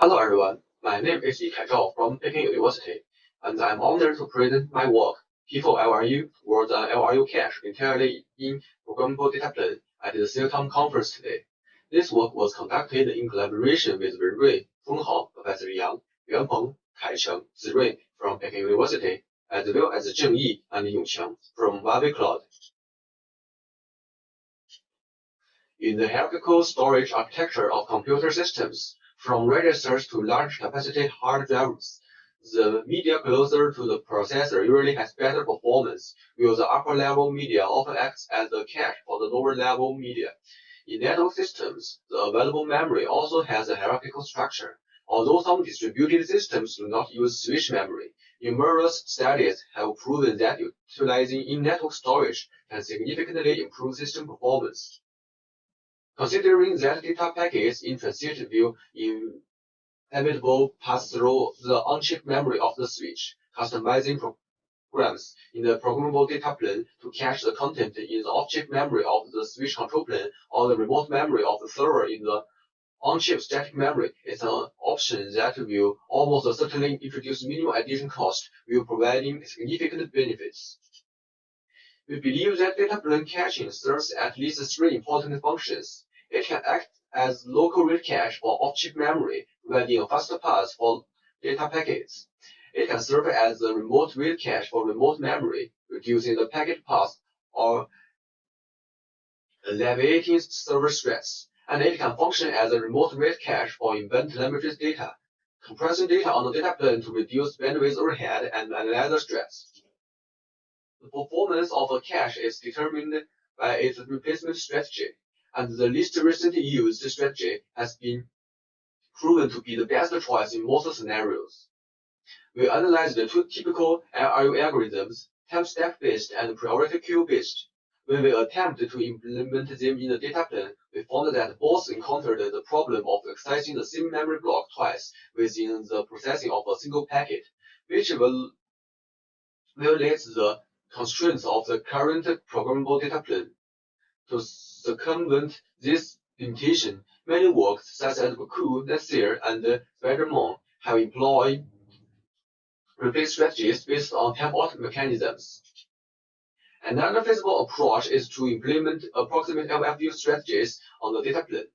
Hello everyone, my name is Zhao from Peking University, and I'm honored to present my work, P4LRU, towards an LRU cache entirely in programmable data plane at the SIGCOMM conference today. This work was conducted in collaboration with Ren Rui, Feng Hao, Professor Yang, Yuan Peng, Kai Cheng, Zirui from Peking University, as well as Zheng Yi and Yongqiang from Huawei Cloud. In the hierarchical storage architecture of computer systems, from registers to large capacity hard drives, the media closer to the processor usually has better performance, while the upper level media often acts as the cache for the lower level media. In network systems, the available memory also has a hierarchical structure. Although some distributed systems do not use switch memory, numerous studies have proven that utilizing in-network storage can significantly improve system performance. Considering that data packets in transit will inevitably pass through the on-chip memory of the switch, customizing programs in the programmable data plane to cache the content in the off-chip memory of the switch control plane or the remote memory of the server in the on-chip static memory is an option that will almost certainly introduce minimal addition cost while providing significant benefits. We believe that data plane caching serves at least three important functions. It can act as local read cache for off-chip memory, providing a faster path for data packets. It can serve as a remote read cache for remote memory, reducing the packet path or alleviating server stress. And it can function as a remote read cache for event languages data, compressing data on the data plane to reduce bandwidth overhead and analyzer stress. The performance of a cache is determined by its replacement strategy, and the least recently used strategy has been proven to be the best choice in most scenarios. We analyzed the two typical LRU algorithms, time stack-based and priority queue-based. When we attempted to implement them in the data plane, we found that both encountered the problem of accessing the same memory block twice within the processing of a single packet, which violates the constraints of the current programmable data plane. To circumvent this limitation, many works such as Baku, Nasir, and Spider-Man have employed replace strategies based on time-out mechanisms. Another feasible approach is to implement approximate LFU strategies on the data plane.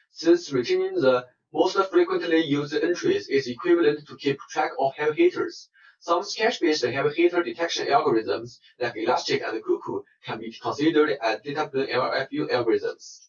Since retaining the most frequently used entries is equivalent to keep track of heavy hitters, some cache-based heavy hitter detection algorithms like Elastic and Cuckoo can be considered as data plane LRFU algorithms.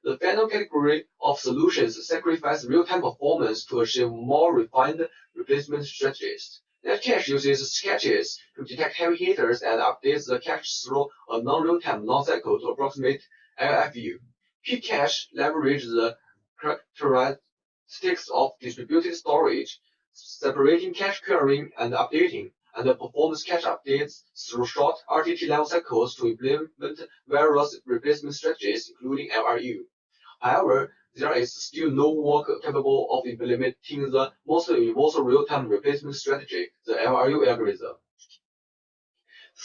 The final category of solutions sacrifice real-time performance to achieve more refined replacement strategies. Netcache uses sketches to detect heavy hitters and updates the cache through a non-real-time non-cycle to approximate LFU. Pcache leverages the characteristics of distributed storage, separating cache querying and updating, and performs cache updates through short RTT level cycles to implement various replacement strategies, including LRU. However, there is still no work capable of implementing the most universal real-time replacement strategy, the LRU algorithm.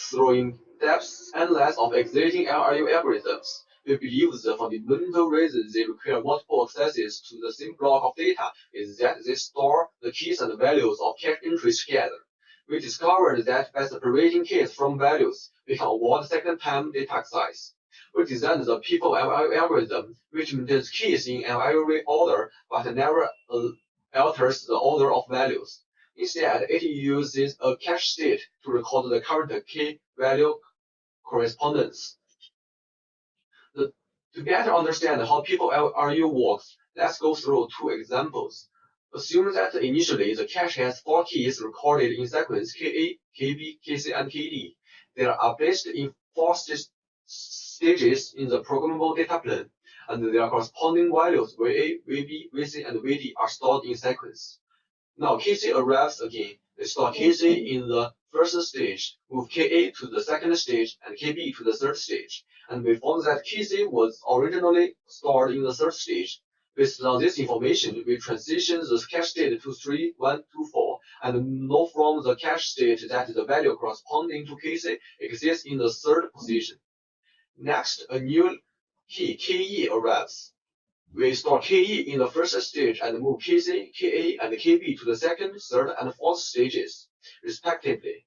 Through in-depth analysis of existing LRU algorithms, we believe the fundamental reason they require multiple accesses to the same block of data is that they store the keys and values of cache entries together. We discovered that by separating keys from values, we can avoid second-time data access. We designed the P4LRU algorithm, which maintains keys in LRU order but never alters the order of values. Instead, it uses a cache state to record the current key value correspondence. To better understand how P4LRU works, let's go through two examples. Assume that initially the cache has 4 keys recorded in sequence KA, KB, KC, and KD. They are placed in 4 stages in the programmable data plane, and their corresponding values VA, VB, VC, and VD are stored in sequence. Now KC arrives again. We store KC in the first stage, move KA to the second stage, and KB to the third stage. And we found that KC was originally stored in the third stage. Based on this information, we transition the cache state to 3, 1, 2, 4, and know from the cache state that the value corresponding to KC exists in the third position. Next, a new key, KE, arrives. We store KE in the first stage and move KC, KA, and KB to the second, third, and fourth stages, respectively,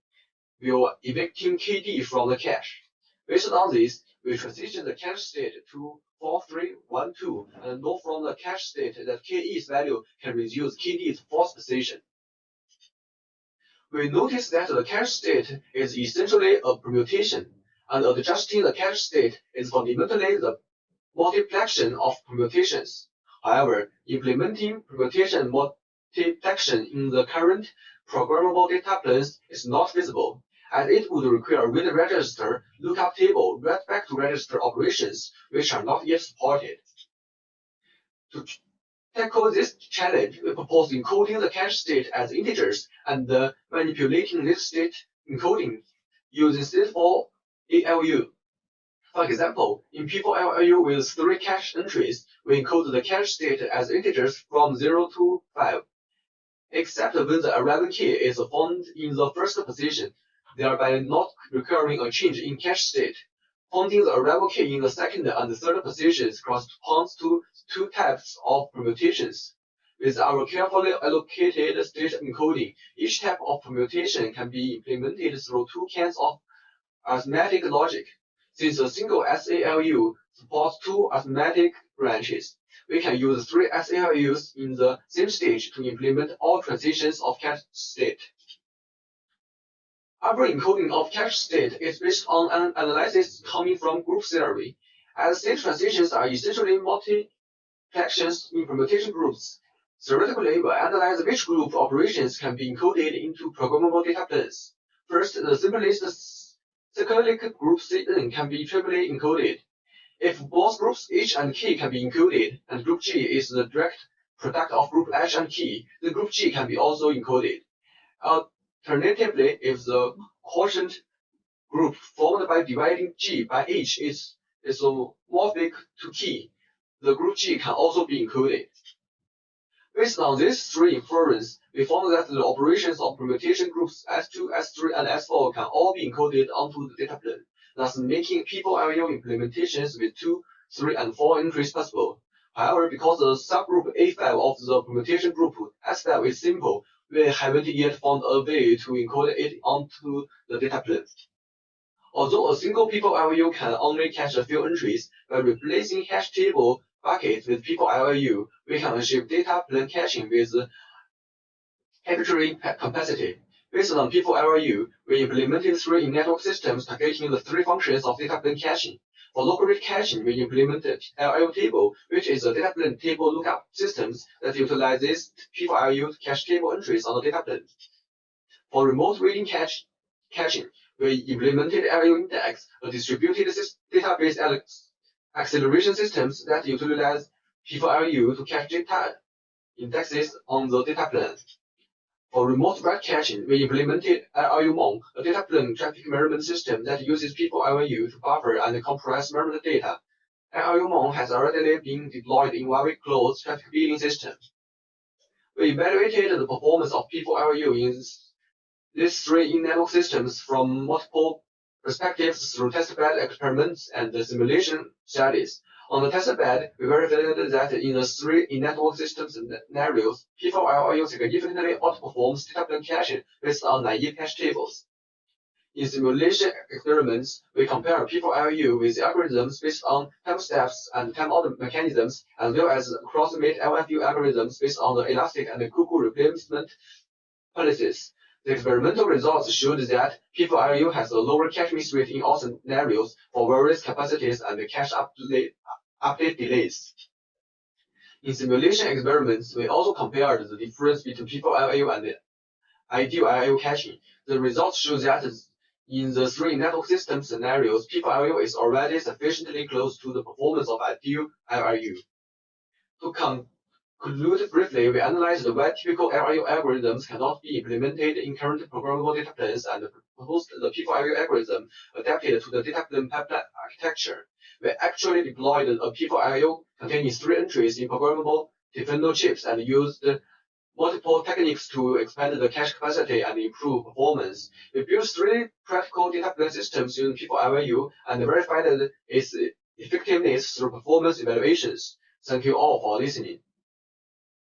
while evicting KD from the cache. Based on this, we transition the cache state to 4312 and know from the cache state that KE's value can reduce KD's fourth position. We notice that the cache state is essentially a permutation, and adjusting the cache state is fundamentally the multiplication of permutations. However, implementing permutation multiplication in the current programmable data planes is not feasible, as it would require read register, lookup table, read back to register operations, which are not yet supported. To tackle this challenge, we propose encoding the cache state as integers and manipulating this state encoding using P4LRU. For example, in P4LRU with 3 cache entries, we encode the cache state as integers from 0 to 5, except when the arrival key is found in the first position, thereby not requiring a change in cache state. Finding the arrival key in the second and third positions corresponds to 2 types of permutations. With our carefully allocated state encoding, each type of permutation can be implemented through 2 kinds of arithmetic logic. Since a single SILU supports 2 arithmetic branches, we can use 3 SILUs in the same stage to implement all transitions of cache state. Our encoding of cache state is based on an analysis coming from group theory, as state transitions are essentially multiplications in permutation groups. Theoretically, we analyze which group operations can be encoded into programmable data planes. First, the simplest cyclic group Cn can be triply encoded. If both groups H and K can be encoded, and group G is the direct product of group H and K, the group G can be also encoded. Alternatively, if the quotient group formed by dividing G by H is isomorphic to K, the group G can also be encoded. Based on these 3 inferences, we found that the operations of permutation groups S2, S3, and S4 can all be encoded onto the data plane, thus making P4LRU implementations with 2, 3, and 4 entries possible. However, because the subgroup A5 of the permutation group S5 is simple, we haven't yet found a way to encode it onto the data plane. Although a single P4LRU can only cache a few entries, by replacing hash table buckets with P4LRU, we can achieve data plane caching with arbitrary capacity. Based on P4LRU, we implemented 3 in-network systems targeting the 3 functions of data plane caching. For local rate caching, we implemented LRU table, which is a data plane table lookup system that utilizes P4LRU to cache table entries on the data plane. For remote reading caching, we implemented LRU index, a distributed database acceleration systems that utilize P4LRU to cache data indexes on the data plane. For remote write caching, we implemented LRU-MON, a data plane traffic measurement system that uses P4LRU to buffer and compress measurement data. LRU-MON has already been deployed in very close traffic billing system. We evaluated the performance of P4LRU in these 3 in-network systems from multiple perspectives through testbed experiments and simulation studies. On the testbed, we verified that in the 3 in-network system scenarios, P4LRU significantly outperforms data plane caching based on naive cache tables. In simulation experiments, we compare P4LRU with algorithms based on time steps and timeout mechanisms, as well as approximate LFU algorithms based on the elastic and cuckoo replacement policies. The experimental results showed that P4LRU has a lower cache miss rate in all scenarios for various capacities and cache update delays. In simulation experiments, we also compared the difference between P4LRU and the ideal LRU caching. The results show that in the 3 network system scenarios, P4LRU is already sufficiently close to the performance of ideal LRU. To conclude briefly, we analyzed why typical LRU algorithms cannot be implemented in current programmable data planes and proposed the P4LRU algorithm adapted to the data plane pipeline architecture. We actually deployed a P4LRU containing 3 entries in programmable Defendo chips and used multiple techniques to expand the cache capacity and improve performance. We built 3 practical data plane systems using P4LRU and verified its effectiveness through performance evaluations. Thank you all for listening.